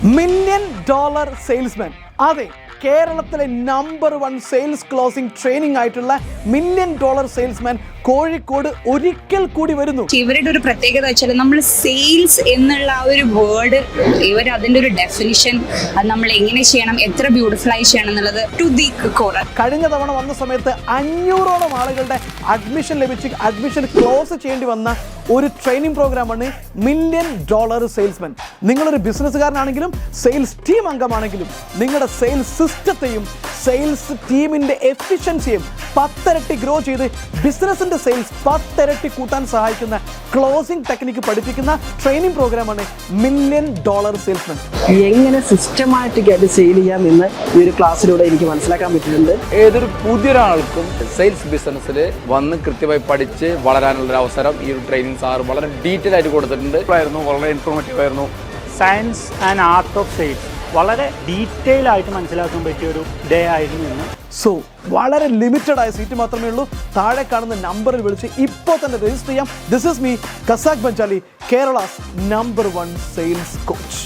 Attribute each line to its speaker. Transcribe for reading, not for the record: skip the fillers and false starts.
Speaker 1: $1 salesman. അതെ, കേരളത്തിലെ number 1 sales closing training ആയിട്ടുള്ള $1 salesman കോഴിക്കോട് ഒരിക്കൽ കൂടി വരുന്നു.
Speaker 2: ഇവരുടെ ഒരു പ്രത്യേകത വെച്ചാൽ നമ്മൾ സെയിൽസ് എന്നുള്ള ആ ഒരു വേർഡ്, ഇവർ അതിന്റെ ഒരു ഡെഫിനിഷൻ, അത് നമ്മൾ എങ്ങനെ ചെയ്യണം, എത്ര ബ്യൂട്ടിഫുൾ ആയി ചെയ്യണം എന്നുള്ളത് ടു ദി കോർ.
Speaker 1: കഴിഞ്ഞ തവണ വന്ന സമയത്ത് 500ഓളം ആളുകളുടെ അഡ്മിഷൻ ലഭിച്ച് അഡ്മിഷൻ ക്ലോസ് ചെയ്യേണ്ടി വന്ന ഒരു ട്രെയിനിങ് പ്രോഗ്രാമാണ് $1 salesman. നിങ്ങളൊരു ബിസിനസ്സുകാരനാണെങ്കിലും സെയിൽസ് ടീം അംഗമാണെങ്കിലും നിങ്ങളുടെ സെയിൽസ് സിസ്റ്റത്തെയും സെയിൽസ് ടീമിന്റെ എഫിഷ്യൻസിയും 10 ഇരട്ടി ഗ്രോ ചെയ്ത് ബിസിനസിന്റെ സെയിൽസ് 10 ഇരട്ടി കൂട്ടാൻ സഹായിക്കുന്ന ക്ലോസിംഗ് ടെക്നിക്ക് പഠിപ്പിക്കുന്ന ട്രെയിനിങ് പ്രോഗ്രാമാണ് $1 salesman.
Speaker 3: എങ്ങനെ സിസ്റ്റമാറ്റിക് ആയിട്ട് സെയിൽ ചെയ്യാം എന്ന് ഈ ഒരു ക്ലാസ്സിലൂടെ എനിക്ക് മനസ്സിലാക്കാൻ പറ്റുന്നുണ്ട്.
Speaker 4: ഏതൊരു പുതിയൊരാൾക്കും സെയിൽസ് ബിസിനസ്സിൽ വന്ന് കൃത്യമായി പഠിച്ച് വളരാനുള്ള ഒരു അവസരം ഈ ഒരു ട്രെയിനിങ് സാർ വളരെ ഡീറ്റെയിൽ ആയിട്ട് കൊടുത്തിട്ടുണ്ട്.
Speaker 5: വളരെ ഇൻഫോർമേറ്റീവ് ആയിരുന്നു. Science and art of sales വളരെ ഡീറ്റെയിൽ ആയിട്ട് മനസ്സിലാക്കാൻ പറ്റിയ ഒരു ഡേ ആയിരുന്നു ഇന്ന്.
Speaker 1: സോ വളരെ ലിമിറ്റഡ് ആയ സീറ്റ് മാത്രമേ ഉള്ളൂ. താഴെ കാണുന്ന നമ്പറിൽ വിളിച്ച് ഇപ്പോൾ തന്നെ രജിസ്റ്റർ ചെയ്യാം. This is me, Casac Benjali, Kerala's #1 sales coach.